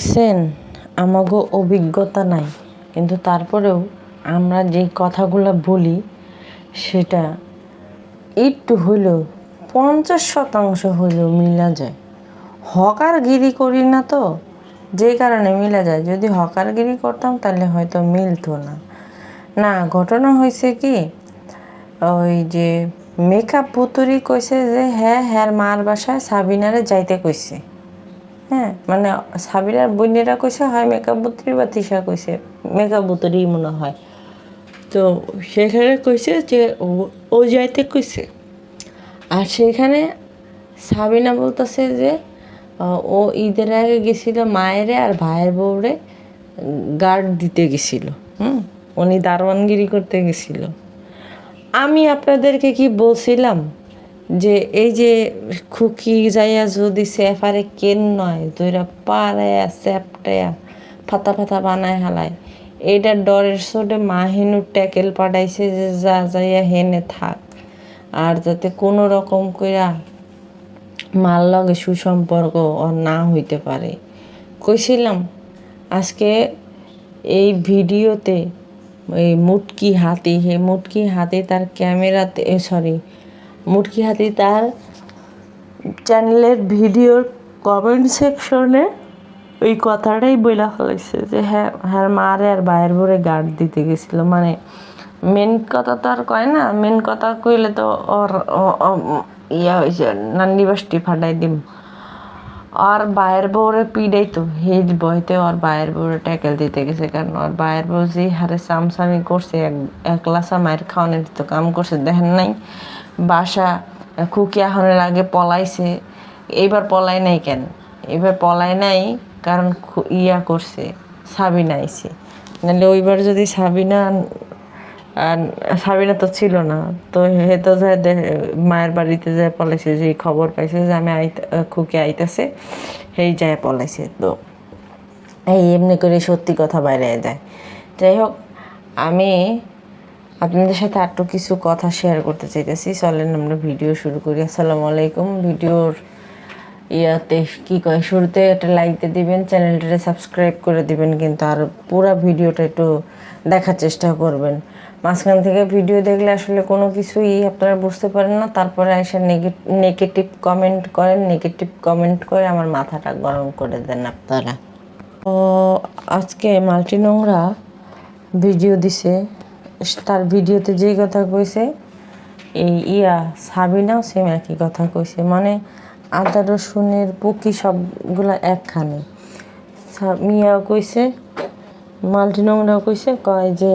দেখছেন, আমাগো অভিজ্ঞতা নাই, কিন্তু তারপরেও আমরা যেই কথাগুলো বলি সেটা একটু হইলেও 50% হইলেও মিলা যায়। হকারগিরি করি না তো, যেই কারণে মিলা যায়। যদি হকারগিরি করতাম তাহলে হয়তো মিলতো না। না, ঘটনা হয়েছে কি, ওই যে মেকআপ পুতুরি কইছে যে হ্যাঁ মার বাসায় সাবিনারে যাইতে কইছে। হ্যাঁ, মানে সাবিনার বোনেরা কইছে, হয় মেকআপ বুতরি বা তিশা কইছে, মেকআপ বুতরি মনে হয়। তো সেখানে কইছে যে ও যাইতে কইছে। আর সেখানে সাবিনা বলতেছে যে ও ঈদের আগে গেছিল মায়েরে আর ভাইয়ের বউরে গার্ড দিতে গেছিল। উনি দারোয়ানগিরি করতে গেছিল। আমি আপনাদেরকে কি বলছিলাম যে এই যে খুকি যাইয়া যদি সেফারে কেন নয় তোরা পাড়ায়া স্যাপটায়া ফাতা ফাতা বানায় হালায়, এইটার ডরের চোটে মাহিনু ট্যাকেল পাঠাইছে যে যা যাইয়া হেনে থাক, আর যাতে কোনো রকম কইরা মার লগে সুসম্পর্ক না হইতে পারে। কইছিলাম আজকে এই ভিডিওতে এই মুটকি হাতি তার ক্যামেরাতে মুটকি হাতি তার চ্যানেলের ভিডিওর কমেন্ট সেকশনে ওই কথাটাই বইলা ফেলাইছে যে হ্যাঁ মারে আর ভাইয়ের ভরে গার্ড দিতে গেছিল। মানে মেন কথা তো আর কয় না, মেন কথা কইলে তো ওর ইয়া হয়েছে, নান্ডি বাসটি ফাটাই দিম। আর ভাইয়ের বউরে পিড়াই তো হেজ বইতে ওর ভাইয়ের বউরে ট্যাকেল দিতে গেছে, কারণ ওর ভাইয়ের বউ যে হারে সামসামি করছে, একলাসা মায়ের খাওয়ানোর তো কাম করছে। দেখেন নাই বাসা খুকি আহনের আগে পলাইছে, এইবার পলাই নাই কেন? এবার পলাই নাই কারণ ইয়া করছে, সাবিনা আইছে। নাহলে ওইবার যদি সাবিনা তো ছিল না, তো হে তো যায় মায়ের বাড়িতে যায় পলাইছে, যে খবর পাইছে যে আমি খুকি আইতেছে, সেই যায় পলাইছে। তো এই এমনি করে সত্যি কথা বাইরে যায়। যাই হোক, আমি আপনাদের সাথে আরও কিছু কথা শেয়ার করতে চাইতেছি। চলেন আমরা ভিডিও শুরু করি। আসসালামু আলাইকুম। ভিডিওর ইয়াতে কি কয়, শুরুতে একটা লাইক দিয়ে দিবেন, চ্যানেলটাকে সাবস্ক্রাইব করে দিবেন, কিন্তু আর পুরো ভিডিওটা একটু দেখার চেষ্টা করবেন। মাঝখান থেকে ভিডিও দেখলে আসলে কোনো কিছুই আপনারা বুঝতে পারেন না, তারপরে এসে নেগেটিভ কমেন্ট করে আমার মাথাটা গরম করে দেন আপনারা। তো আজকে মাল্টি নোংরা ভিডিও দিছে, তার ভিডিওতে যেই কথা কইছে এই সাবিনাও সেম একই কথা কইছে। মানে আদা রসুনের পুকি সবগুলা একখানে। মিয়াও কইছে, মাল্টি নোংরাও কইছে, কয় যে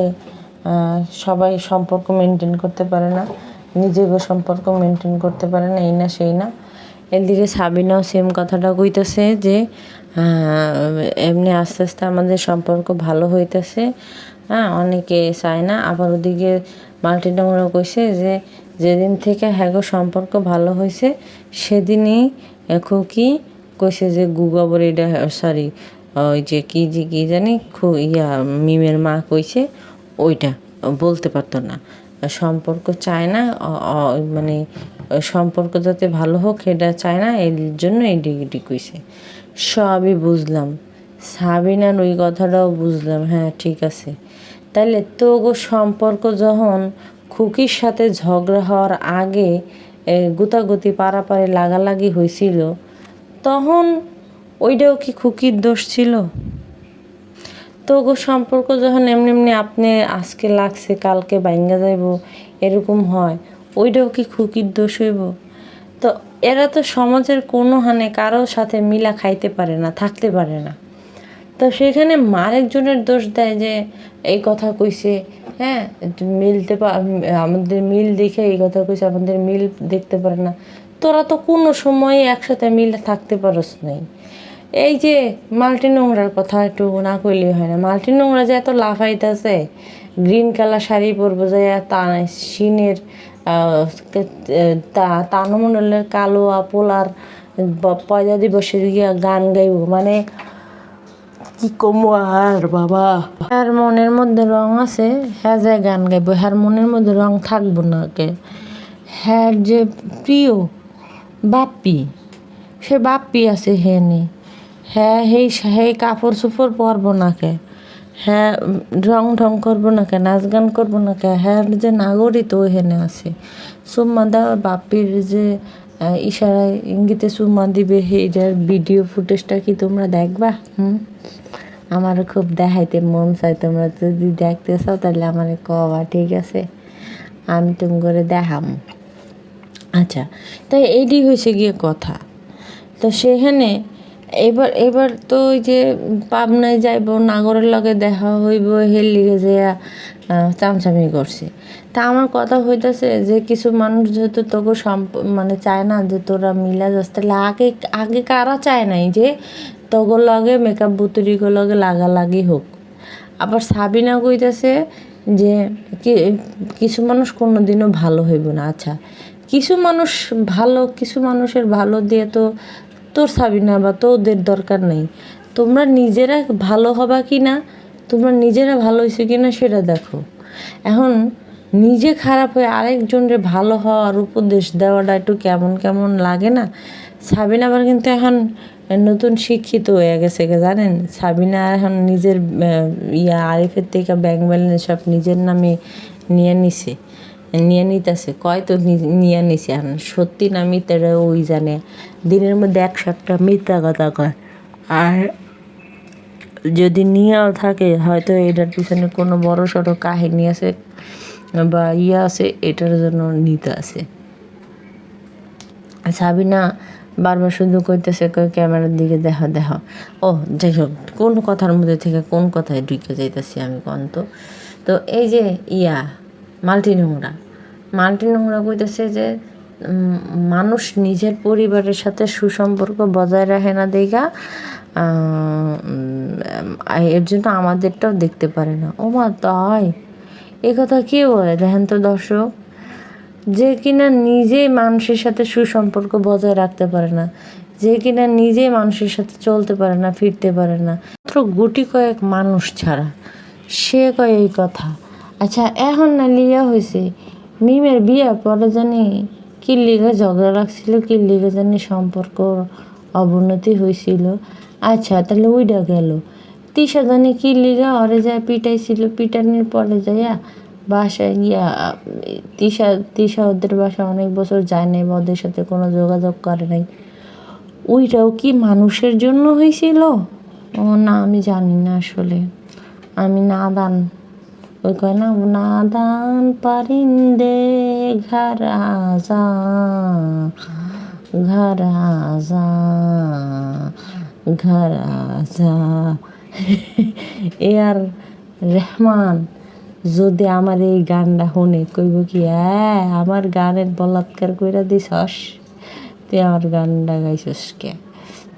সবাই সম্পর্ক মেনটেন করতে পারে না, নিজেকে সম্পর্ক মেনটেন করতে পারে না, এই না সেই না। এদিকে সাবিনাও সেম কথাটা কইতেছে যে এমনি আস্তে আস্তে আমাদের সম্পর্ক ভালো হইতেছে, অনেকে চায় না। আবার ওদিকে মাল্টি নোংরা কইছে যে যেদিন থেকে হ্যাগো সম্পর্ক ভালো হয়েছে সেদিনই খুকি কইছে যে গুগাবর এটা ওই যে কি জানি মিমের মা কইছে ওইটা বলতে পারতো না, সম্পর্ক চায় না, মানে সম্পর্ক যাতে ভালো হোক এটা চায় না, এর জন্য এই ডিগ্রি কইছে। সবই বুঝলাম, সাবিনার ওই কথাটাও বুঝলাম, হ্যাঁ ঠিক আছে। তাইলে তো সম্পর্ক যখন খুকির সাথে ঝগড়া হওয়ার আগে গুতাগুতি পারাপারে লাগালাগি হয়েছিল, তখন ওইটাও কি খুকির দোষ ছিল? তো সম্পর্ক যখন এমনি আপনি আজকে লাগছে কালকে ভাঙ্গা যাইব এরকম হয়, ওইটাও কি খুকির দোষ হইব? তো এরা তো সমাজের কোনো কারোর সাথে মিলা খাইতে পারে না, থাকতে পারে না। তো সেখানে আরেকজনের দোষ দেয় যে এই কথা কইছে, হ্যাঁ আমাদের মিল দেখে এই কথা কইছে, আমাদের মিল দেখতে পারে না। তোরা তো কোনো সময় একসাথে মিলে থাকতে পারস নাই। এই যে মাল্টি নোংরার কথা একটু না কইলেই হয় না। মাল্টি নোংরা যে এত লাফাইতেছে, গ্রিন কালার শাড়ি পরবো যায় তা সিনের তানমণ্ডলের কালো পোলার পয়লা দিবসে গিয়া গান গাইব, মানে কি কমো আর বাবা। হ্যার মনের মধ্যে রং আছে, হ্যাঁ যায় গান গাইব, হ্যার মনের মধ্যে রং থাকবো না কে? হ্যার যে প্রিয় বাপ্পি, সে বাপ্পি আছে হেনে, হ্যাঁ সেই কাপড় চোপড় পরবো না কে, হ্যাঁ রং ঢং করবো না কে, নাচ গান করবো না কে, হ্যাঁ যে নাগরিক তো ওখানে আছে। চুম্মা দেওয়ার বাপির যে ইশারায় ইঙ্গিতে চুম্মা দিবে সেইটার ভিডিও ফুটেজটা কি তোমরা দেখবা? আমার খুব দেখাইতে মন চাই, তোমরা যদি দেখতে চাও তাহলে আমার কবা, ঠিক আছে, আমি তুমি করে দেখাম। আচ্ছা, তাই এইটি হয়েছে গিয়ে কথা। তো সেখানে এবার তো ওই যে পাবনায় যাইব, নাগরের লগে দেখা হইব, হের লিগে যে চামচামি করছে। তা আমার কথা হইতেছে যে কিছু মানুষ যেহেতু তোকে মানে চায় না যে তোরা মিলা যাস, তাহলে আগে কারা চায় নাই যে তোগোর লগে মেকআপ বুতুরিগুলোর লগে লাগালাগি হোক। আবার সাবিনা কইতেছে যে কিছু মানুষ কোনো দিনও ভালো হইব না। আচ্ছা, কিছু মানুষ ভালো, কিছু মানুষের ভালো দিয়ে তো তোর সাবিনা বা তোদের দরকার নেই। তোমরা নিজেরা ভালো হবা কি না, তোমরা নিজেরা ভালো হয়েছে কি না সেটা দেখো। এখন নিজে খারাপ হয়ে আরেকজনের ভালো হওয়ার উপদেশ দেওয়াটা একটু কেমন কেমন লাগে না? সাবিনা আবার কিন্তু এখন নতুন শিক্ষিত হয়ে গেছে, জানেন? সাবিনা এখন নিজের আরিফের থেকে ব্যাংক ব্যালেন্স সব নিজের নামে নিয়ে নিতেছে, কয় তো নিয়ে নিছে। এখন সত্যি না মিথ্যাটা ওই জানে, দিনের মধ্যে 100টা মিথ্যা কথা কয়। আর যদি নিয়েও থাকে হয়তো এটার পিছনে কোনো বড় সড়ো কাহিনী আছে বা আছে, এটার জন্য নিতে আছে। সাবিনা বারবার শুধু কইতেছে, ক্যামেরার দিকে দেখো। ও যাই হোক, কোন কথার মধ্যে থেকে কোন কথায় ঢুকে যাইতেছি আমি কন্ত। তো এই যে মাল্টি নোংরা কইতেছে যে মানুষ নিজের পরিবারের সাথে সুসম্পর্ক বজায় রাখে না দেখা এর জন্য আমাদেরটাও দেখতে পারে না। ও মা, তাই? এ কথা কে বলে দেখেন তো দর্শক? যে কিনা নিজেই মানুষের সাথে সুসম্পর্ক বজায় রাখতে পারে না, যে কিনা নিজেই মানুষের সাথে চলতে পারে না, ফিরতে পারে না, মাত্র গুটি কয়েক মানুষ ছাড়া, সে কয় এই কথা। আচ্ছা, এখন না লিয়া হয়েছে মিমের বিয়ে পরে জানি কি লিগে ঝগড়া রাখছিল, কি লিগে জানি সম্পর্ক অবনতি হয়েছিল। আচ্ছা, তাহলে ওইটা গেল। তিশা জানি কি লিগা ওরে যায় পিটাইছিল, পিটানির পরে যাইয়া বাসায় গিয়া তিশা ওদের বাসায় অনেক বছর যায় নাই বা ওদের সাথে কোনো যোগাযোগ করে নাই। ওইটাও কি মানুষের জন্য হয়েছিল? ও না, আমি জানি না আসলে, আমি নাদান। ওই কয় না, নাদান পারিন্দে ঘর আজা, ঘর আজা, ঘর আজা। আর রহমান যদি আমার এই গানটা শুনে কইব কি, আমার গানের বলাৎকার কইরা দিছস, তুই আমার গানটা গাইছস কে?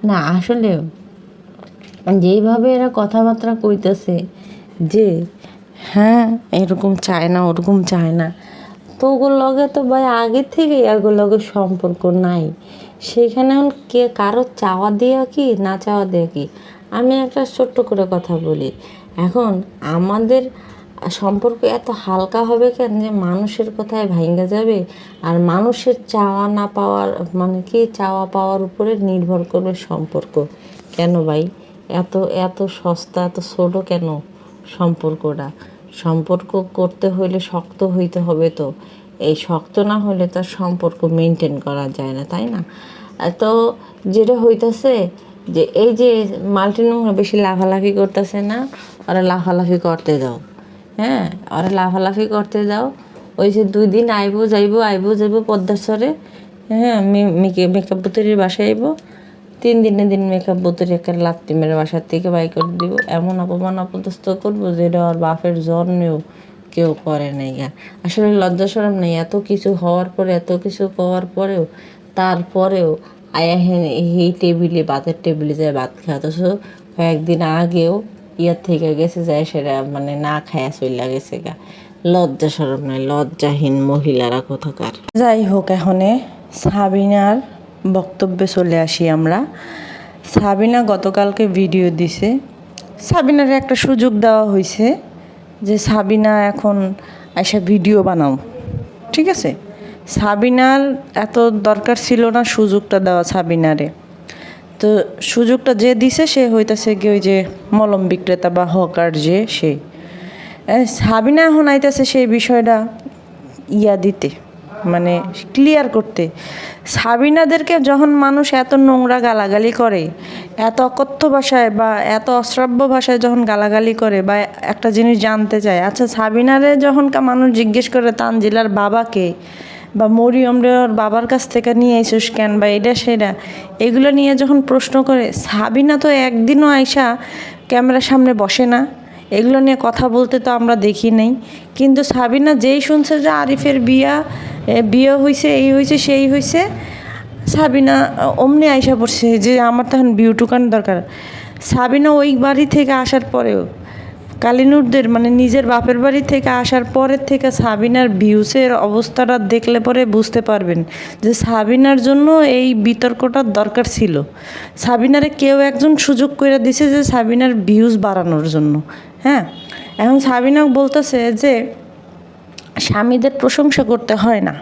না আসলে যেইভাবে এরা কথাবার্তা কইতেছে যে হ্যাঁ এরকম চায় না, ওরকম চায় না, তো ওগুলোর লগে তো ভাই আগে থেকে এগুলোর লগে সম্পর্ক নাই। সেইখানে কে কারো চাওয়া দেওয়া কি না চাওয়া দেওয়া কি? আমি একটা ছোট্ট করে কথা বলি, এখন আমাদের সম্পর্ক এত হালকা হবে কেন যে মানুষের কথায় ভাঙ্গা যাবে? আর মানুষের চাওয়া না পাওয়ার মানে কি চাওয়া পাওয়ার উপরে নির্ভর করবে সম্পর্ক? কেন ভাই এত এত সস্তা, এত ছোট কেন সম্পর্কটা? সম্পর্ক করতে হইলে শক্ত হইতে হবে, তো এই শক্ত না হলে তার সম্পর্ক মেনটেন করা যায় না, তাই না? তো যেটা হইতেছে যে এই যে মাল্টি নোংরা বেশি লাফালাফি করতেছে না, ওরা লাফালাফি করতে দাও, হ্যাঁ ওরা লাফালাফি করতে দাও। ওই যে 2 দিন আইবো যাইবো পদ্মাসরে, হ্যাঁ মেকআপ বুতুরির বাসায় আইবো, 3 দিনের দিন মেকআপ বুতুরি একটা লাত্তি মেরে বাসার থেকে বাই করে দিব। এমন অপমান অপদস্থ করবো যেটা ওর বাপের জন্মেও কেউ করে নাই। আসলে লজ্জা শরম নেই, এত কিছু হওয়ার পরে, এত কিছু পাওয়ার পরেও, তারপরেও আয়া এই টেবিলে ভাতের টেবিলে যায় ভাত খায়, অথচ কয়েকদিন আগেও থেকে গেছে যায়, সেটা মানে না খায়া চইলা গেছে গা। লজ্জা শরম নাই, লজ্জাহীন মহিলারা কোথাকার। যাই হোক, এখনে সাবিনার বক্তব্যে চলে আসি আমরা। সাবিনা গতকালকে ভিডিও দিছে, সাবিনার একটা সুযোগ দেওয়া হয়েছে যে সাবিনা এখন এসে ভিডিও বানাও, ঠিক আছে? সাবিনার এত দরকার ছিল না সুযোগটা দেওয়া সাবিনারে। তো সুযোগটা যে দিছে সে হইতাছে কি ওই যে মলম বিক্রেতা বা হকার যে সে সাবিনা এখন আইতাছে সেই বিষয়টা দিতে মানে ক্লিয়ার করতে। সাবিনাদেরকে যখন মানুষ এত নোংরা গালাগালি করে, এত অকথ্য ভাষায় বা এত অশ্রাব্য ভাষায় যখন গালাগালি করে বা একটা জিনিস জানতে চায়, আচ্ছা সাবিনারে যখন মানুষ জিজ্ঞেস করে তানজিলার বাবাকে বা মরিয়মরে ওর বাবার কাছ থেকে নিয়ে আইসিস কেন বা এটা সেটা, এগুলো নিয়ে যখন প্রশ্ন করে, সাবিনা তো একদিনও আইসা ক্যামেরার সামনে বসে না, এগুলো নিয়ে কথা বলতে তো আমরা দেখি নাই। কিন্তু সাবিনা যেই শুনছে যে আরিফের বিয়ে হয়েছে, এই হয়েছে সেই হয়েছে, সাবিনা অমনি আইসা পড়ছে যে আমার তখন বিউটুকান দরকার। সাবিনা ওই বাড়ি থেকে আসার পরেও কালিনুরদের মানে নিজের বাপের বাড়ি থেকে আসার পরের থেকে সাবিনার ভিউসের অবস্থাটা দেখলে পরে বুঝতে পারবেন যে সাবিনার জন্য এই বিতর্কটার দরকার ছিল। সাবিনারে কেউ একজন সুযোগ করে দিছে যে সাবিনার ভিউজ বাড়ানোর জন্য। হ্যাঁ, এখন সাবিনা বলতেছে যে স্বামীদের প্রশংসা করতে হয় না,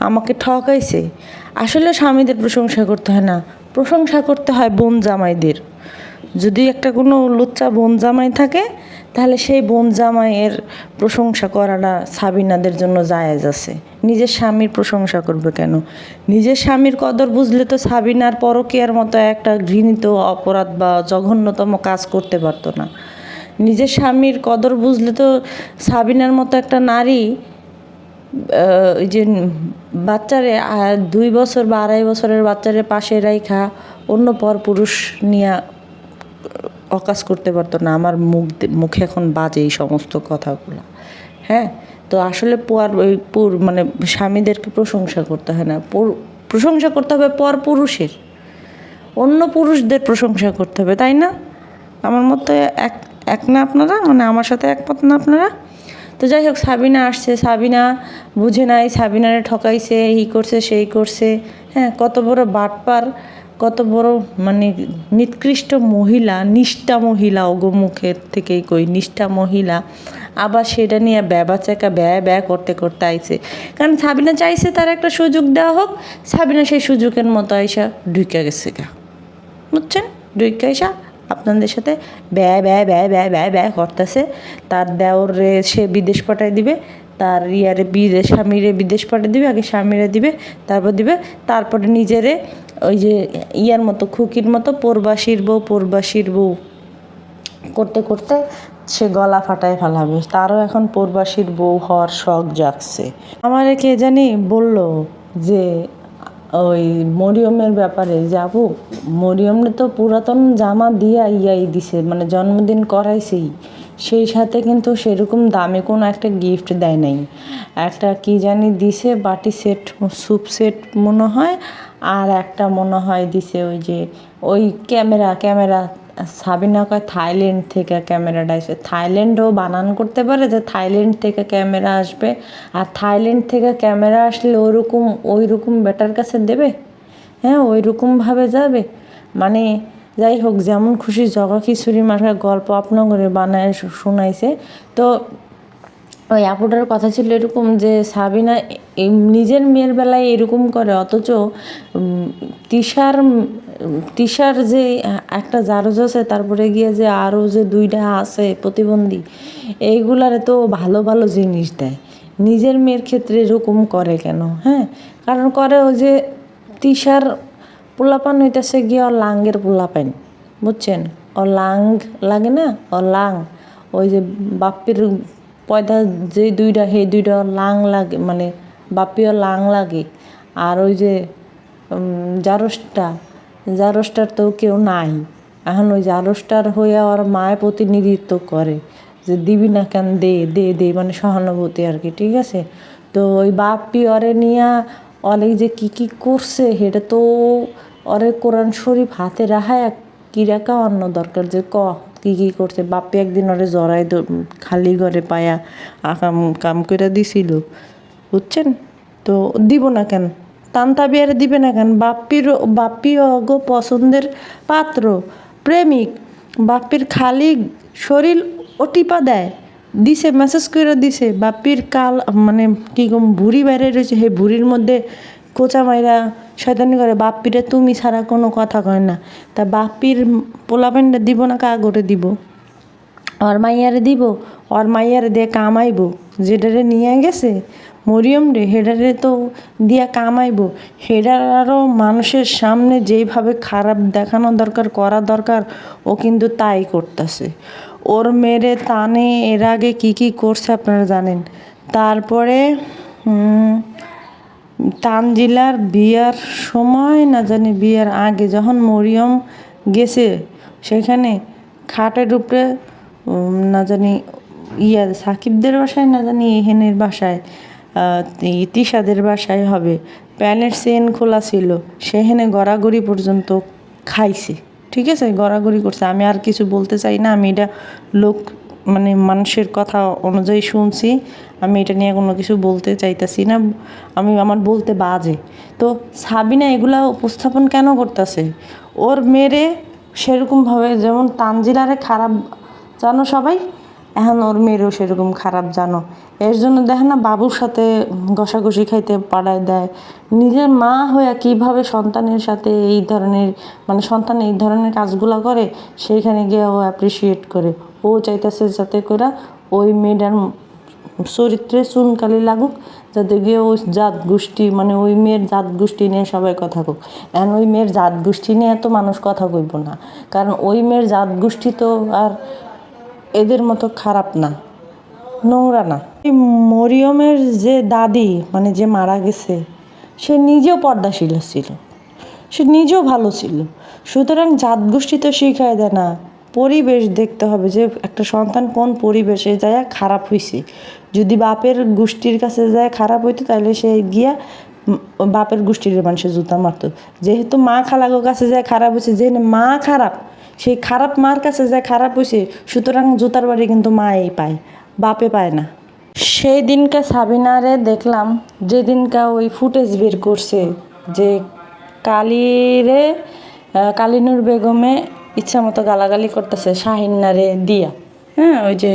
আমাকে ঠকাইছে। আসলে স্বামীদের প্রশংসা করতে হয় না, প্রশংসা করতে হয় বোন জামাইদের। যদি একটা কোনো লুচ্চা বোন জামাই থাকে তাহলে সেই বোন জামাইয়ের প্রশংসা করাটা সাবিনাদের জন্য জায়েজ আছে। নিজের স্বামীর প্রশংসা করবে কেন? নিজের স্বামীর কদর বুঝলে তো সাবিনার পরকীয়ার মতো একটা ঘৃণিত অপরাধ বা জঘন্যতম কাজ করতে পারতো না। নিজের স্বামীর কদর বুঝলে তো সাবিনার মতো একটা নারী ওই যে বাচ্চারে 2 বছর বা 2.5 বছরের বাচ্চারে পাশে রাইখা অন্য পর পুরুষ নিয়ে অকাজ করতে পারতো না। আমার মুখে এখন বাজে এই সমস্ত কথাগুলো। হ্যাঁ, তো আসলে মানে স্বামীদেরকে প্রশংসা করতে হয় না, প্রশংসা করতে হবে পর পুরুষের, অন্য পুরুষদের প্রশংসা করতে হবে, তাই না? আমার মতো এক না আপনারা, মানে আমার সাথে একমত না আপনারা? তো যাই হোক, সাবিনা আসছে, সাবিনা বুঝে নাই, সাবিনারে ঠকাইছে, এই করছে সেই করছে। হ্যাঁ, কত বড় বাটপার, কত বড় মানে নিকৃষ্ট মহিলা, নিষ্ঠা মহিলা, অগমুখের থেকেই কই নিষ্ঠা মহিলা, আবার সেটা নিয়ে ব্যবাচাকা ব্যয় করতে করতে আইছে। কারণ সাবিনা চাইছে তার একটা সুযোগ দেওয়া হোক, সাবিনা সেই সুযোগের মতো আইসা ঢুকে গেছে গা, বুঝছেন? ঢুকে আইসা আপনাদের সাথে ব্যয় করতেছে। তার দেওরে সে বিদেশ পাঠায় দিবে, তার স্বামীরে বিদেশ পাঠিয়ে দিবে, আগে স্বামীরে দিবে, তারপরে নিজেরে ওই যে মতো খুকির মতো প্রবাসীর বউ করতে করতে সে গলা ফাটায় ফেলাবে। তারও এখন প্রবাসীর বউ হওয়ার শখ জাগছে। আমার কে জানি বলল যে ওই মরিয়মের ব্যাপারে, যাবো মরিয়মে তো পুরাতন জামা দিয়া দিছে, মানে জন্মদিন করাইছেই, সেই সাথে কিন্তু সেরকম দামে কোনো একটা গিফট দেয় নাই। একটা কি জানি দিছে, বাটি সেট, স্যুপ সেট মনে হয়, আর একটা মনে হয় দিছে ওই যে ওই ক্যামেরা। সাবিনা কয় থাইল্যান্ড থেকে ক্যামেরাটা আসবে। থাইল্যান্ডও বানান করতে পারে যে থাইল্যান্ড থেকে ক্যামেরা আসবে, আর থাইল্যান্ড থেকে ক্যামেরা আসলে ওই রকম বেটার কাছে দেবে? হ্যাঁ, ওই রকমভাবে যাবে। মানে যাই হোক, যেমন খুশি জগা খিচুড়ি মার্কার গল্প আপনার বানায় শোনাইছে। তো ওই আপুটার কথা ছিল এরকম যে সাবিনা নিজের মেয়ের বেলায় এরকম করে, অথচ তিশার যে একটা জারজ আছে, তারপরে গিয়ে যে আরও যে 2টা আছে প্রতিবন্ধী, এইগুলারে তো ভালো ভালো জিনিস দেয়। নিজের মেয়ের ক্ষেত্রে এরকম করে কেন? হ্যাঁ, কারণ করে ওই যে তিশার পোলাপান হইতেছে গিয়ে লাঙ্গের পোলাপান, বুঝছেন? লাং লাগে না, লাং, ওই যে বাপ্পির পয়দা যে 2টা, সেই 2টা লাং লাগে, মানে বাপ্পিও লাং লাগে। আর ওই যে জারসটার তো কেউ নাই, এখন ওই জারসটার হয়ে ওর মায়ের প্রতিনিধিত্ব করে যে দিবি না কেন, দে, মানে সহানুভূতি আর কি, ঠিক আছে? তো ওই বাপ্পি ওরে নিয়ে অনেক যে কি করছে, সেটা তো ওরে কোরআন শরীফ হাতে রাখায় কি রাখা অন্য দরকার, যে কি করছে। বাপ্পি একদিন ওরে জড়াই খালি ঘরে পায়া কাম করে দিছিল, বুঝছেন? তো দিব না কেন, তান্তাবি আর দিবে না কেন? বাপ্পি অগো পছন্দের পাত্র, প্রেমিক। বাপ্পির খালি শরীর টিপা দেয়, দিছে, মেসেজ করে দিছে। বাপ্পির মানে কি কম ভুঁড়ি বাইরে রয়েছে, সেই ভুঁড়ির মধ্যে কোচা মাইরা শয়তানি করে, বাপ্পিরে তুমি ছাড়া কোনো কথা কয় না। তা বাপ্পির পোলাপেনটা দিব না কাগরে দিব, ওর মাইয়ারে দিব, ওর মাইয়ারে দিয়ে কামাইব, যেটারে নিয়ে গেছে মরিয়ম রে হেডারে তো দিয়া কামাইব, হেডার আরও মানুষের সামনে যেইভাবে খারাপ দেখানো দরকার করা দরকার ও কিন্তু তাই করতেছে। ওর মেরে টানে এর আগে কি করছে আপনারা জানেন। তারপরে তানজিলার বিয়ার সময় না জানি বিয়ার আগে যখন মরিয়ম গেছে সেখানে খাটের উপরে না জানি সাকিবদের বাসায় না জানি এহেনের বাসায় তিশাদের বাসায় হবে প্যানের চেন খোলা ছিল, সেখানে গড়াগড়ি পর্যন্ত খাইছে। ঠিক আছে, গড়াগড়ি করছে। আমি আর কিছু বলতে চাই না, আমি এটা লোক মানে মানুষের কথা অনুযায়ী শুনছি, আমি এটা নিয়ে কোনো কিছু বলতে চাইতেছি না, আমি আমার বলতে বাজে। তো সাবিনা এগুলা উপস্থাপন কেন করতেছে? ওর মেরে সেরকমভাবে যেমন তানজিলারে খারাপ জানো সবাই, এখন ওর মেয়েরও সেরকম খারাপ জানো। এর জন্য দেখে না বাবুর সাথে ঘষাঘষি খাইতে পাঠায় দেয়। নিজের মা হয়ে কীভাবে সন্তানের সাথে এই ধরনের মানে সন্তান এই ধরনের কাজগুলো করে, সেইখানে গিয়ে ও অ্যাপ্রিসিয়েট করে। ও চাইতেছে যাতে করে ওই মেয়েটার চরিত্রে চুনকালি লাগুক, যাতে গিয়ে ওই জাত গোষ্ঠী মানে ওই মেয়ের জাত গোষ্ঠী নিয়ে সবাই কথা কওক। এখন ওই মেয়ের জাত গোষ্ঠী নিয়ে তো মানুষ কথা কইব না, কারণ ওই মেয়ের জাত গোষ্ঠী তো আর এদের মতো খারাপ না, নোংরা না। মরিয়মের যে দাদি মানে যে মারা গেছে, সে নিজেও পর্দাশীল ছিল, সে নিজেও ভালো ছিল। সুতরাং জাত গোষ্ঠী তো শিখায় দেয় না, পরিবেশ দেখতে হবে যে একটা সন্তান কোন পরিবেশে যায় খারাপ হয়েছে। যদি বাপের গোষ্ঠীর কাছে যায় খারাপ হইতো তাহলে সে গিয়া বাপের গোষ্ঠীর মানুষের জুতা মারতো। যেহেতু মা খালাগো কাছে যায় খারাপ হয়েছে, যে মা খারাপ, সেই খারাপ মার কাছে যায় খারাপ হয়েছে, সুতরাং জুতার বাড়ি কিন্তু মাই পায়, বাপে পায় না। সেই দিনকে সাবিনারে দেখলাম, যেদিনকা ওই ফুটেজ বের করছে যে কালিনুর বেগমে ইচ্ছা মতো গালাগালি করতেছে শাহিনারে দিয়া, হ্যাঁ, ওই যে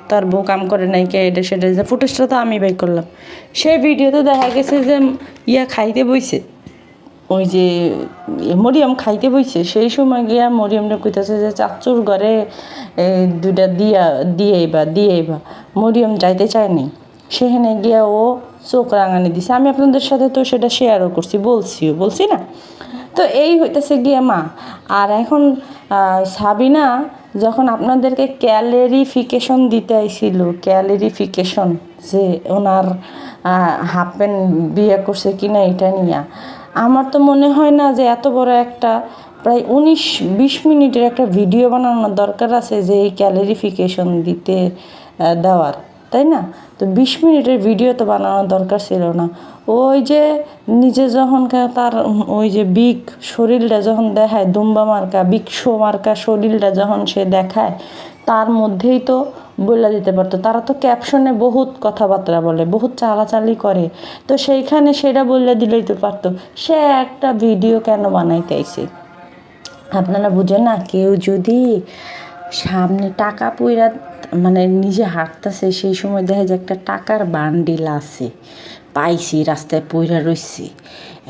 তার বউ কাম করে নাই কে এটা সেটা, যে ফুটেজটা তো আমি বাই করলাম। সেই ভিডিওতে দেখা গেছে যে খাইতে বইছে, ওই যে মরিয়ম খাইতে বইছে, সেই সময় গিয়া মরিয়মটা কইতেছে যে চাচুর ঘরে দুইটা দিয়ে এবা মরিয়ম যাইতে চায়নি, সেখানে গিয়া ও চোখ রাঙানি দিছে। আমি আপনাদের সাথে তো সেটা শেয়ারও করছি, বলছি না। তো এই হইতেছে গিয়ে মা। আর এখন সাবিনা যখন আপনাদেরকে ক্যালারিফিকেশন দিতে আইছিল, ক্যালারিফিকেশন যে ওনার হাফ প্যান্ট বিয়ে করছে কিনা এটা নিয়ে, আমার তো মনে হয় না যে এত বড় একটা প্রায় 19-20 মিনিটের একটা ভিডিও বানানোর দরকার আছে যে এই ক্যালারিফিকেশন দিতে দেওয়ার, তাই না? তো 20 মিনিটের ভিডিও তো বানানোর দরকার ছিল না। ওই যে নিজে যখন তার ওই যে বিগ শরীরটা যখন দেখায়, দুম্বা মার্কা বিগ মার্কা শরীরটা যখন সে দেখায়, তার মধ্যেই তো বলে দিতে পারতো। তারা তো ক্যাপশনে বহুত কথাবার্তা বলে, বহুত চালাচালি করে, তো সেইখানে সেটা বলে দিলেই তো পারতো। সে একটা ভিডিও কেন বানাইতে আইছে আপনারা বুঝেন না? কেউ যদি সামনে টাকা পইরা মানে নিজে হাঁটতেছে, সেই সময় দেখা যায় একটা টাকার বান্ডিল আছে, পাইছি রাস্তায় পইরা রইছি,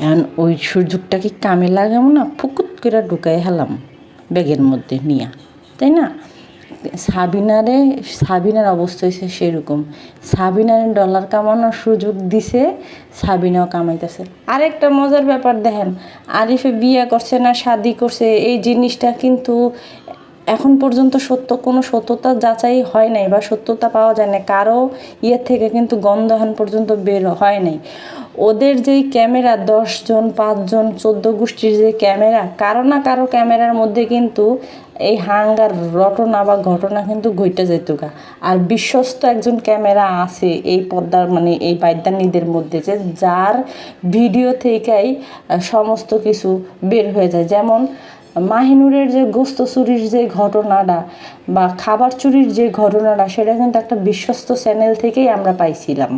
এখন ওই সুযোগটাকে কামে লাগাবো না, ফুকুত করে ঢুকাই হেলাম ব্যাগের মধ্যে নিয়ে, তাই না? সাবিনার অবস্থা হয়েছে সেরকম। সাবিনার ডলার কামানোর সুযোগ দিছে, সাবিনাও কামাইতেছে। আরেকটা মজার ব্যাপার দেখেন, আরিফে বিয়ে করছে না শাদি করছে, এই জিনিসটা কিন্তু এখন পর্যন্ত কোনো সত্যতা যাচাই হয় নাই বা সত্যতা পাওয়া যায় না, কারো ইয়ে থেকে কিন্তু গন্ধ এখন পর্যন্ত বের হয় নাই। ওদের যেই ক্যামেরা 10 জন 5 জন 14 গোষ্ঠীর যে ক্যামেরা, কারো না কারো ক্যামেরার মধ্যে কিন্তু এই হাঙ্গার রটনা বা ঘটনা কিন্তু ঘটে যেত গা। আর বিশ্বস্ত একজন ক্যামেরা আছে এই পর্দার মানে এই বাইদানিদের মধ্যে, যে যার ভিডিও থেকেই সমস্ত কিছু বের হয়ে যায়। যেমন মাহিনুরের যে গোস্ত চুরির যে ঘটনাটা বা খাবার চুরির যে ঘটনাটা, সেটা কিন্তু একটা বিশ্বস্ত চ্যানেল থেকেই আমরা পাইছিলাম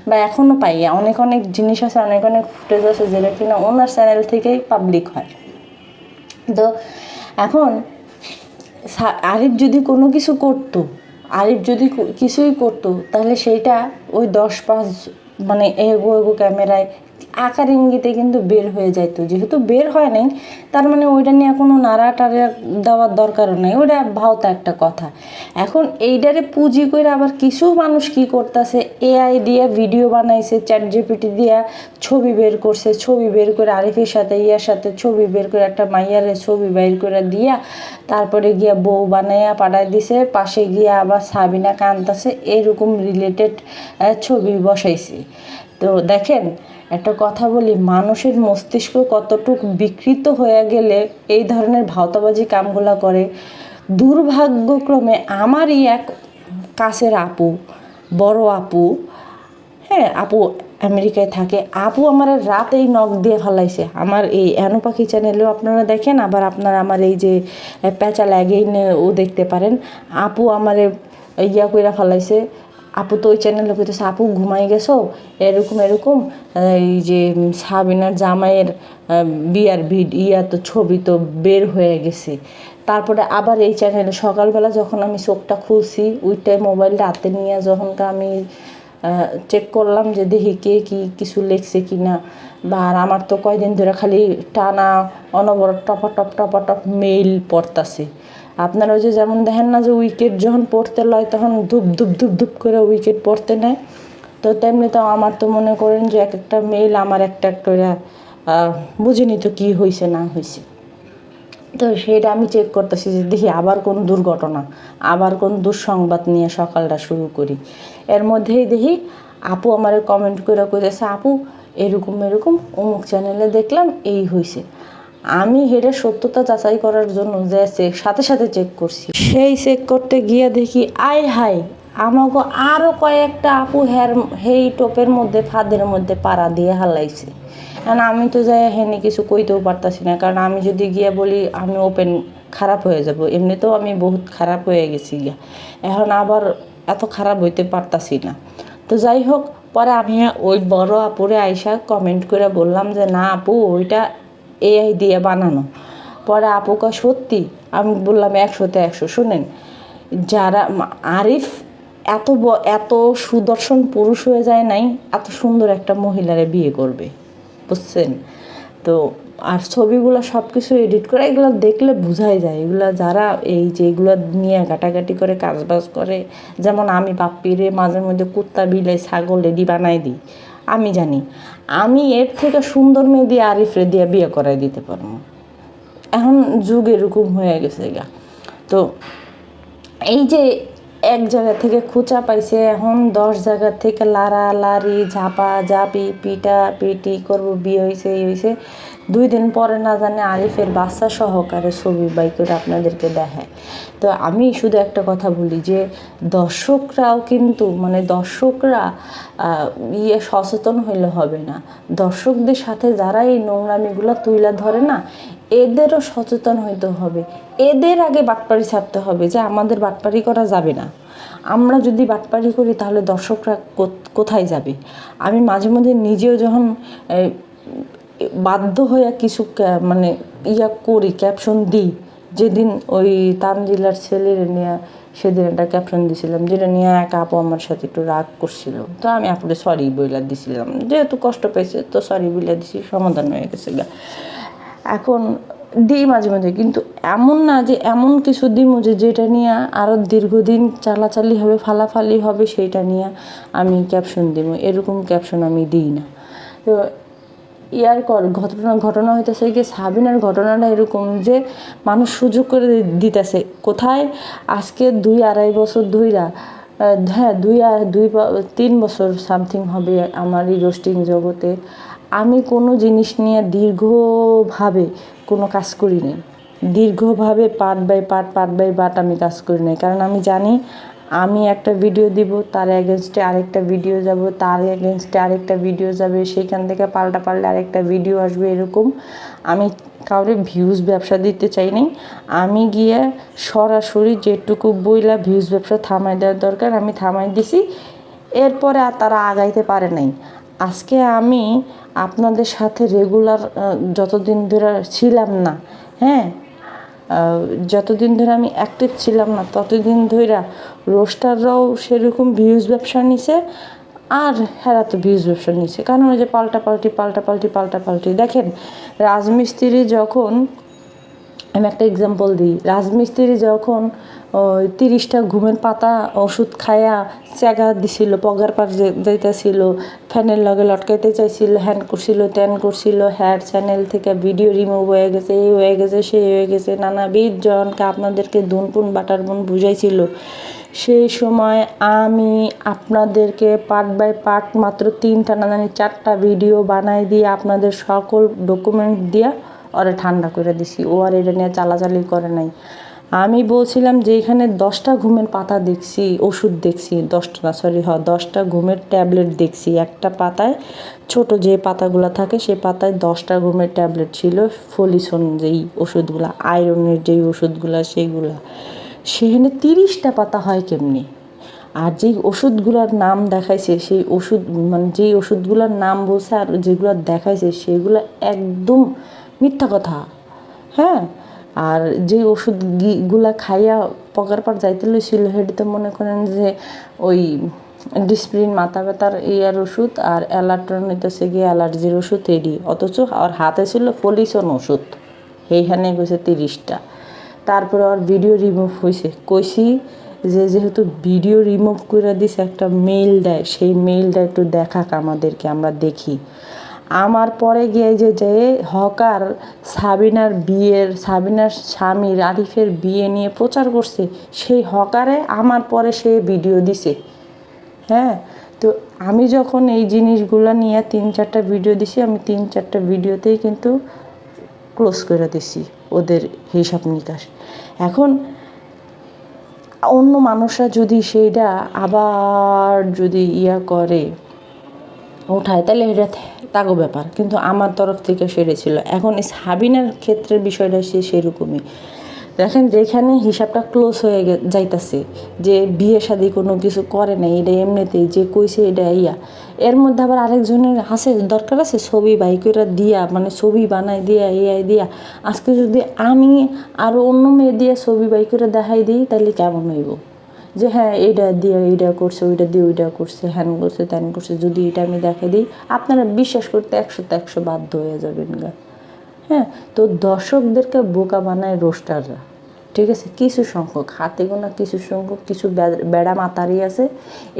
বা এখনও পাই। অনেক জিনিস আছে, অনেক ফুটেজ আছে যেটা কিনা ওনার চ্যানেল থেকেই পাবলিক হয়। তো এখন আরিফ যদি কোনো কিছু করতো, কিছুই করতো, তাহলে সেইটা ওই 10-5 মানে এগো ক্যামেরায় আকার ইঙ্গিতে কিন্তু বের হয়ে যাইতো, যেহেতু বের হয় নাই তার মানে ওইটা নিয়ে কোনো নাড়া টাড়া দেওয়ার দরকারও নাই, ওইটা ভাওতা একটা কথা। এখন এইটারে পুঁজি করে আবার কিছু মানুষ কি করতেছে, এআই দিয়ে ভিডিও বানাইছে, চ্যাট জিপিটি দিয়া ছবি বের করছে, ছবি বের করে আরিফের সাথে ইয়ার সাথে ছবি বের করে একটা মাইয়ারে ছবি বের করে দিয়া তারপরে গিয়া বউ বানাইয়া পাঠায় দিছে, পাশে গিয়া আবার সাবিনা কান্দাছে, এরকম রিলেটেড ছবি বসাইছে। তো দেখেন একটা কথা বলি, মানুষের মস্তিষ্ক কতটুকু বিকৃত হয়ে গেলে এই ধরনের ভাওতাবাজি কামগুলা করে। দুর্ভাগ্যক্রমে আমারই এক কাছের আপু, বড় আপু, হ্যাঁ আপু আমেরিকায় থাকে, আপু আমার রাতেই নখ দিয়ে ফেলাইছে। আমার এই এনো পাখি চ্যানেলেও আপনারা দেখেন, আবার আপনারা আমার এই যে প্যাঁচা ও দেখতে পারেন। আপু আমারে ইয়া কইরা ফেলাইছে। আপু তো ওই চ্যানেলে কইতেছে, আপু ঘুমাই গেছো, এরকম এরকম এই যে সাবিনার জামাইয়ের বিয়ার তো ছবি তো বের হয়ে গেছে। তারপরে আবার এই চ্যানেলে সকালবেলা যখন আমি চোখটা খুলছি, ওইটাই মোবাইলটা হাতে নিয়ে যখনকার আমি চেক করলাম যে দেখি কে কি কিছু লিখছে কি না, বা আর আমার তো কয়দিন ধরে খালি টানা অনবরত টপ মেইল পড়তাছে। আপনারা ওই যে যেমন দেখেন না যে উইকেট যখন পড়তে লয় তখন ধুপ ধুপ ধুপ ধুপ করে উইকেট পড়তে নেয়, তো তেমনি তো আমার তো মনে করেন যে এক একটা মেইল আমার একটা করে বুঝিনি তো কী হয়েছে না হয়েছে। তো সেটা আমি চেক করতেছি যে দেখি আবার কোন দুর্ঘটনা, আবার কোন দুঃসংবাদ নিয়ে সকালটা শুরু করি। এর মধ্যেই দেখি আপু আমার কমেন্ট করে কইতেছে, আপু এরকম এরকম অমুক চ্যানেলে দেখলাম এই হয়েছে। আমি হেরে সত্যতা যাচাই করার জন্য যে সাথে সাথে চেক করছি, সেই চেক করতে গিয়ে দেখি আয় হাই আমাকে আরও কয়েকটা আপু হেই টোপের মধ্যে ফাঁদের মধ্যে পাড়া দিয়ে হালাইছে। কারণ আমি তো যাই হেনে কিছু কইতেও পারতাছি না, কারণ আমি যদি গিয়ে বলি আমি ওপেন খারাপ হয়ে যাব, এমনিতেও আমি বহুত খারাপ হয়ে গেছি গিয়া, এখন আবার এত খারাপ হইতে পারতাছি না। তো যাই হোক, পরে আমি ওই বড় আপুরে আইসা কমেন্ট করে বললাম যে না আপু ওইটা এআই দিয়ে বানানো। পরে আপুকা সত্যি, আমি বললাম 100-তে 100। শুনেন, যারা আরিফ এত সুদর্শন পুরুষ হয়ে যায় নাই এত সুন্দর একটা মহিলারে বিয়ে করবে, বুঝছেন? তো আর ছবিগুলো সব কিছু এডিট করে এগুলো দেখলে বোঝাই যায়, এগুলো যারা এই যে এগুলো নিয়ে ঘাটাঘাটি করে কাজবাজ করে, যেমন আমি বাপ্পিরে মাঝে মধ্যে কুত্তা বিলাই ছাগল রেডি বানাই দিই, আমি জানি আমি এর থেকে সুন্দর মেয়ে দিয়ে আরিফরে দিয়ে বিয়ে করাই দিতে পারবো। এখন যুগ এরকম হয়ে গেছে গা। তো এই যে এক জায়গা থেকে খোঁচা পাইছে, এখন 10 জায়গা থেকে লাড়ালাড়ি ঝাপা ঝাপি পিটা পিটি করবো, বিয়ে হয়েছে এই হয়েছে। 2 দিন পরে না জানে আরিফের বাচ্চা সহকারে ছবি বাই করে আপনাদেরকে দেখায়। তো আমি শুধু একটা কথা বলি যে দর্শকরাও কিন্তু দর্শকরা সচেতন হইলে হবে না, দর্শকদের সাথে যারা এই নোংরামিগুলো তুইলা ধরে না এদেরও সচেতন হইতে হবে। এদের আগে বাটপাড়ি ছাড়তে হবে যে আমাদের বাটপাড়ি করা যাবে না। আমরা যদি বাটপাড়ি করি তাহলে দর্শকরা কোথায় যাবে? আমি মাঝে মধ্যে নিজেও যখন বাধ্য হয়ে কিছু করি, ক্যাপশন দিই, যেদিন ওই তানজিলার ছেলের নিয়ে সেদিন একটা ক্যাপশন দিছিলাম, যেটা নিয়ে এক আপু আমার সাথে একটু রাগ করছিল, তো আমি আপুরে সরি বইলা দিছিলাম, যেহেতু কষ্ট পেয়েছে তো সরি বইলা দিছি, সমাধান হয়ে গেছে গা। এখন দিই মাঝে মাঝে, কিন্তু এমন না যে এমন কিছু দিমু যেটা নিয়ে আরও দীর্ঘদিন চালাচালি হবে, ফালাফালি হবে, সেইটা নিয়ে আমি ক্যাপশন দিব, এরকম ক্যাপশন আমি দিই না। তো ঘটনা হইতেছে কি, সাবিনার ঘটনাটা এরকম যে মানুষ সুযোগ করে দিতেছে কোথায়, আজকে 2-2.5 বছর ধইরা, হ্যাঁ 2-3 বছর সামথিং হবে আমার এই রোস্টিং জগতে, আমি কোনো জিনিস নিয়ে দীর্ঘভাবে কোনো কাজ করি নাই, দীর্ঘভাবে পার্ট বাই পার্ট আমি কাজ করি নাই। কারণ আমি জানি আমি একটা ভিডিও দিব, তার এগেনস্টে আরেকটা ভিডিও যাব, তার এগেনস্টে আরেকটা ভিডিও যাবে, সেইখান থেকে পাল্টে আরেকটা ভিডিও আসবে, এরকম আমি কাউরে ভিউজ ব্যবসা দিতে চাই নাই। আমি গিয়ে সরাসরি যেটুকু বইলা ভিউজ ব্যবসা থামাই দেওয়ার দরকার আমি থামাই দিছি, এরপরে আর তারা আগাইতে পারে নাই। আজকে আমি আপনাদের সাথে রেগুলার যতদিন ধরে ছিলাম না, হ্যাঁ যতদিন ধরে আমি অ্যাক্টিভ ছিলাম না ততদিন ধরে রোস্টাররাও সেরকম ভিউজ ব্যবসা নিছে, আর হেরা তো ভিউজ ব্যবসা নিচ্ছে, কারণ ওই যে পাল্টাপাল্টি দেখেন। রাজমিস্ত্রি যখন, আমি একটা এক্সাম্পল দিই, রাজমিস্ত্রি যখন ওই 30টা ঘুমের পাতা ওষুধ খায়া চ্যাগা দিছিল, পগার পার যাইতেছিল, ফ্যানের লগে লটকাইতে চাইছিল, হ্যান করছিল ত্যান করছিল, হ্যার চ্যানেল থেকে ভিডিও রিমুভ হয়ে গেছে, এই হয়ে গেছে সেই হয়ে গেছে, নানাবিধ জনকে আপনাদেরকে দুনপুন বাটার বোন বুঝাইছিল। সেই সময় আমি আপনাদেরকে পার্ট বাই পার্ট মাত্র 3টা না জানি 4টা ভিডিও বানাই দিয়ে আপনাদের সকল ডকুমেন্ট দিয়া ওরে ঠান্ডা করে দিছি। ও আর এটা নিয়ে চালাচালি করে নাই। আমি বলছিলাম যে এখানে 10টা ঘুমের পাতা দেখছি, ওষুধ দেখছি, 10টা ঘুমের ট্যাবলেট দেখছি। একটা পাতায় ছোট যে পাতাগুলো থাকে সেই পাতায় 10টা ঘুমের ট্যাবলেট ছিল, ফলিসন যেই ওষুধগুলো, আয়রনের যেই ওষুধগুলো সেইগুলা। সেখানে 30টা পাতা হয় কেমনি? আর যেই ওষুধগুলোর নাম দেখাইছে সেই ওষুধ, মানে যেই ওষুধগুলোর নাম বলছে আর যেগুলো দেখাইছে সেগুলো একদম মিথ্যা কথা। হ্যাঁ, আর যে ওষুধগুলা খাইয়া পকার পার যাইতে লইছিল সেটি তো মনে করেন যে ওই ডিসপ্রিন মাথা ব্যথার ইয়ার ওষুধ, আর অ্যালার্টন হইতেছে গিয়ে অ্যালার্জির ওষুধ এডি, অথচ আর হাতে ছিল ফলিসন ওষুধ, এইখানে গেছে 30টা। তারপরে আর ভিডিও রিমুভ হয়েছে, কইছি যে যেহেতু ভিডিও রিমুভ করে দিছে একটা মেইল দেয়, সেই মেইলটা একটু দেখাক আমাদেরকে, আমরা দেখি। আমার পরে গিয়ে যে হকার সাবিনার স্বামীর আরিফের বিয়ে নিয়ে প্রচার করছে, সেই হকারে আমার পরে সে ভিডিও দিছে। হ্যাঁ, তো আমি যখন এই জিনিসগুলো নিয়ে 3-4টা ভিডিও দিছি, আমি 3-4টা ভিডিওতেই কিন্তু ক্লোজ করে দিছি ওদের হিসাব নিকাশ। এখন অন্য মানুষরা যদি সেইটা আবার যদি করে ওঠায়, তাহলে এটা তাগো ব্যাপার, কিন্তু আমার তরফ থেকে সেরে ছিল। এখন এই সাবিনার ক্ষেত্রের বিষয়টা সেরকমই। দেখেন, যেখানে হিসাবটা ক্লোজ হয়ে যাইতাছে, যে বিয়ে শাদি কোনো কিছু করে নাই, এটা এমনিতেই যে কইছে এটা এর মধ্যে আবার আরেকজনের আছে দরকার আছে ছবি বাইকেরা দিয়া, মানে ছবি বানাই দিয়া দিয়া। আজকে যদি আমি আরও অন্য মেয়ে দিয়ে ছবি বাইকেরা দেখাই দিই, তাহলে কেমন হইব? যে হ্যাঁ এইটা দিয়ে এইটা করছে, ওইটা দিয়ে ওইটা করছে, হ্যান করছে ত্যান করছে, যদি এটা আমি দেখাই দিই, আপনারা বিশ্বাস করতে 100-100 বাধ্য হয়ে যাবেন গা। হ্যাঁ, তো দর্শকদেরকে বোকা বানায় রোস্টাররা, ঠিক আছে? কিছু সংখ্যক, হাতে গোনা কিছু সংখ্যক, কিছু বেড়া মাতারি আছে,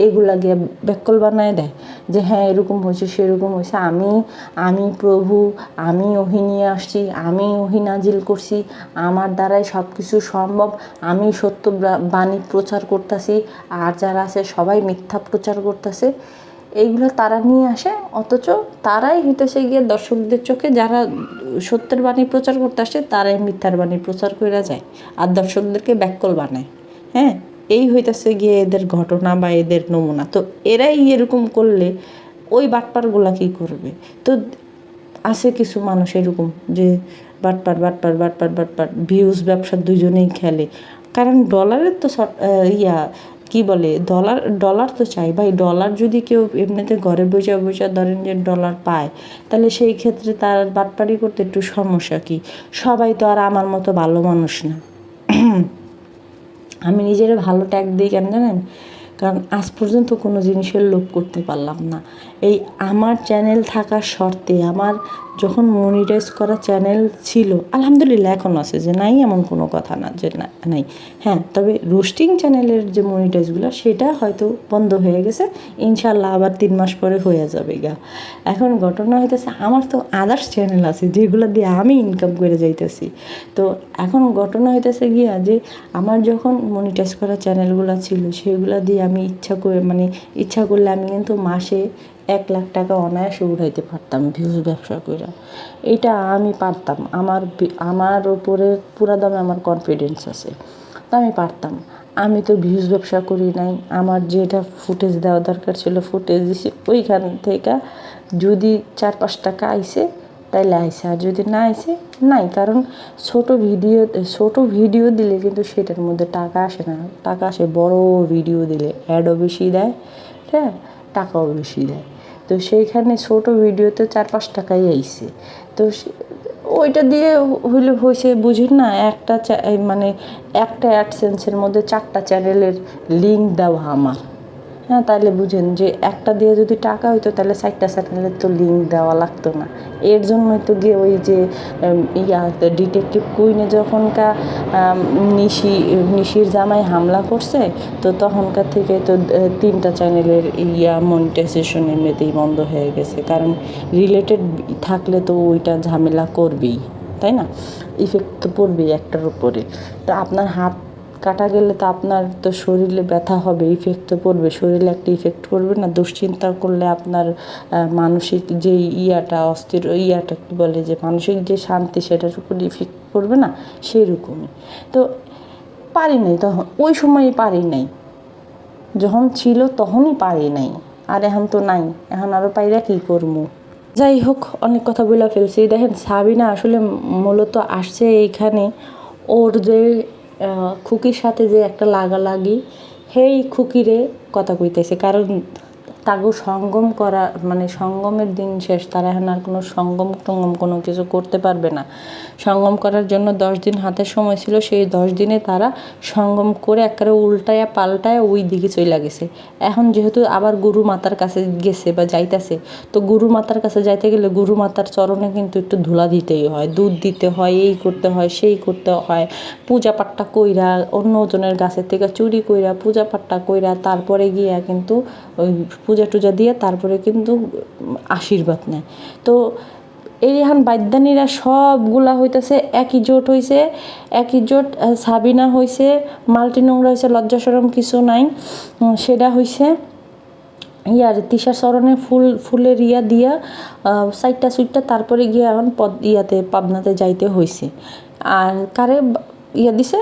এগুলা গিয়ে ব্যাকল বানায় দেয় যে হ্যাঁ এরকম হয়েছে সেরকম হয়েছে, আমি প্রভু, আমি ওহি নিয়ে আসছি, আমি ওহি নাজিল করছি, আমার দ্বারাই সব কিছু সম্ভব, আমি সত্য বাণী প্রচার করতেছি, আর যারা আছে সবাই মিথ্যা প্রচার করতেছে। এইগুলো তারা নিয়ে আসে, অথচ তারাই হইতেছে গিয়ে দর্শকদের চোখে, যারা সত্যের বাণী প্রচার করতে আসে তারাই মিথ্যার বাণী প্রচার করে যায় আর দর্শকদেরকে ব্যাককল বানায়। হ্যাঁ, এই হইতেছে গিয়ে এদের ঘটনা বা এদের নমুনা। তো এরাই এরকম করলে ওই বাটপারগুলা কী করবে? তো আছে কিছু মানুষ এরকম যে বাটপার ভিউজ ব্যবসা দুজনেই খেলে, কারণ ডলারের তো কি বলে, ডলার তো চাই ভাই। ডলার যদি কেউ এমনিতে ঘরে বসে ধরেন যে ডলার পায়, তাহলে সেই ক্ষেত্রে তার বাটপারি করতে একটু সমস্যা কি? সবাই তো আর আমার মতো ভালো মানুষ না। আমি নিজের ভালো ট্যাগ দিই কেন জানেন? কারণ আজ পর্যন্ত কোনো জিনিসের লোভ করতে পারলাম না। এই আমার চ্যানেল থাকার শর্তে, আমার যখন মনিটাইজ করা চ্যানেল ছিল, আলহামদুলিল্লাহ এখন আছে, যে নাই এমন কোনো কথা না যে নাই। হ্যাঁ, তবে রোস্টিং চ্যানেলের যে মনিটাইজগুলো সেটা হয়তো বন্ধ হয়ে গেছে, ইনশাল্লাহ আবার 3 মাস পরে হয়ে যাবে গা। এখন ঘটনা হইতেছে আমার তো আদার্স চ্যানেল আছে যেগুলো দিয়ে আমি ইনকাম করে যাইতেছি। তো এখন ঘটনা হইতেছে গিয়া যে আমার যখন মনিটাইজ করা চ্যানেলগুলো ছিল সেগুলো দিয়ে আমি ইচ্ছা করলে আমি কিন্তু মাসে 1 লাখ টাকা অনায়াসে উঠাইতে পারতাম ভিউজ ব্যবসা করে। এটা আমি পারতাম, আমার ওপরে পুরা দমে আমার কনফিডেন্স আছে, তো আমি পারতাম। আমি তো ভিউজ ব্যবসা করি নাই, আমার যেটা ফুটেজ দেওয়া দরকার ছিল ফুটেজ দিছি, ওইখান থেকে যদি 4-5 টাকা আইছে তাইলে আইসে, আর যদি না আইসে নাই। কারণ ছোট ভিডিও দিলে কিন্তু সেটার মধ্যে টাকা আসে না, টাকা আসে বড় ভিডিও দিলে, অ্যাডও বেশি দেয়, হ্যাঁ, টাকাও বেশি দেয়। তো সেইখানে ছোট ভিডিওতে 4-5 টাকাই আইছে। তো ওইটা দিয়ে হয়েছে বুঝেন না, একটা অ্যাডসেন্সের মধ্যে 4টা চ্যানেলের লিঙ্ক দেওয়া আমার। হ্যাঁ, তাহলে বুঝেন যে একটা দিয়ে যদি টাকা হইতো তাহলে 4টা চ্যানেলের তো লিঙ্ক দেওয়া লাগতো না। এর জন্যই তো গিয়ে ওই যে ডিটেকটিভ কুইনে যখনকার নিশির জামাই হামলা করছে, তো তখনকার থেকে তো 3টা চ্যানেলের মনিটাইজেশন এমনিতেই বন্ধ হয়ে গেছে, কারণ রিলেটেড থাকলে তো ওইটা ঝামেলা করবেই, তাই না? ইফেক্ট তো পড়বেই একটার উপরে। তো আপনার হাত কাটা গেলে তো আপনার তো শরীরে ব্যথা হবে, ইফেক্ট তো পড়বে, শরীরে একটা ইফেক্ট পড়বে না? দুশ্চিন্তা করলে আপনার মানসিক যে অস্থির কী বলে, যে মানসিক যে শান্তি, সেটার উপর ইফেক্ট পড়বে না? সেরকমই। তো পারি নাই, তখন ওই সময়ই পারি নাই, যখন ছিল তখনই পারি নাই, আর এখন তো নাই, এখন আরও পাইরা কী করবো। যাই হোক, অনেক কথা বলে ফেলছি। দেখেন, সাবিনা আসলে মূলত আসছে এইখানে ওর যে খুকির সাথে যে একটা লাগালাগি, সেই খুকিরে কথা কইতেছে, কারণ তাগো সঙ্গম করা মানে সঙ্গমের দিন শেষ, তারা এখন আর কোনো সঙ্গম টঙ্গম কোনো কিছু করতে পারবে না। সঙ্গম করার জন্য 10 দিন হাতে সময় ছিল, সেই 10 দিনে তারা সঙ্গম করে একেবারে উল্টায়া পাল্টায় ওই দিকে চলে গেছে। এখন যেহেতু আবার গুরু মাতার কাছে গেছে বা যাইতেছে, তো গুরু মাতার কাছে যাইতে গেলে গুরু মাতার চরণে কিন্তু একটু ধুলা দিতেই হয়, দুধ দিতে হয়, এই করতে হয়, সেই করতে হয়, পূজা পাঠটা কইরা অন্য জনের গাছের থেকে চুরি কইরা পূজা পাঠটা কইরা তারপরে গিয়া কিন্তু ওই পূজা টুজা দিয়ে তারপরে কিন্তু আশীর্বাদ নেয়। তো এই এখন বাদ্যানীরা সবগুলা হইতেছে একই জোট হইছে, একই জোট। সাবিনা হইছে মাল্টি নোংরা হইছে, লজ্জা শরম কিছু নাই, সেটা হইছে তিশার চরণে ফুলের দিয়া 4টা সুইটটা তারপরে গিয়ে এখন পাবনাতে যাইতে হইছে। আর কারে দিছে?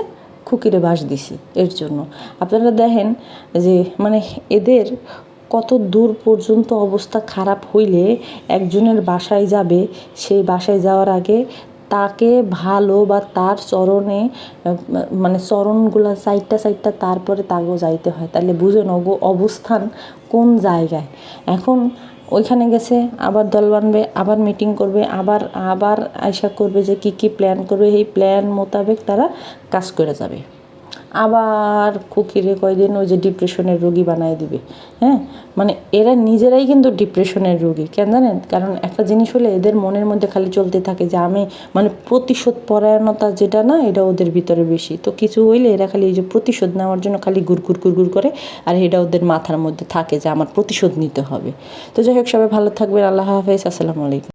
খুকিরে বাস দিছি। এর জন্য আপনারা দেখেন যে মানে এদের কত দূর পর্যন্ত অবস্থা খারাপ হইলে একজনের বাসায় যাবে, সেই বাসায় যাওয়ার আগে তাকে ভালো বা তার চরণে মানে চরণগুলা 4টা তারপরে তাগো যাইতে হয়। তাহলে বুঝেন অবস্থান কোন জায়গায়। এখন ওইখানে গেছে, আবার দল বানবে, আবার মিটিং করবে, আবার আশা করবে যে কী প্ল্যান করবে, এই প্ল্যান মোতাবেক তারা কাজ করে যাবে। আবার খুকিরে কয়দিন ওই যে ডিপ্রেশনের রোগী বানায় দিবে। হ্যাঁ, মানে এরা নিজেরাই কিন্তু ডিপ্রেশনের রোগী, কেন জানেন? কারণ একটা জিনিস হলে এদের মনের মধ্যে খালি চলতে থাকে যে আমি মানে প্রতিশোধ পরায়ণতা যেটা না, এটা ওদের ভিতরে বেশি। তো কিছু হইলে এরা খালি এই যে প্রতিশোধ নেওয়ার জন্য খালি গুড় করে, আর এটা ওদের মাথার মধ্যে থাকে যে আমার প্রতিশোধ নিতে হবে। তো যাই হোক, সবাই ভালো থাকবেন। আল্লাহ হাফেজ, আসসালামু আলাইকুম।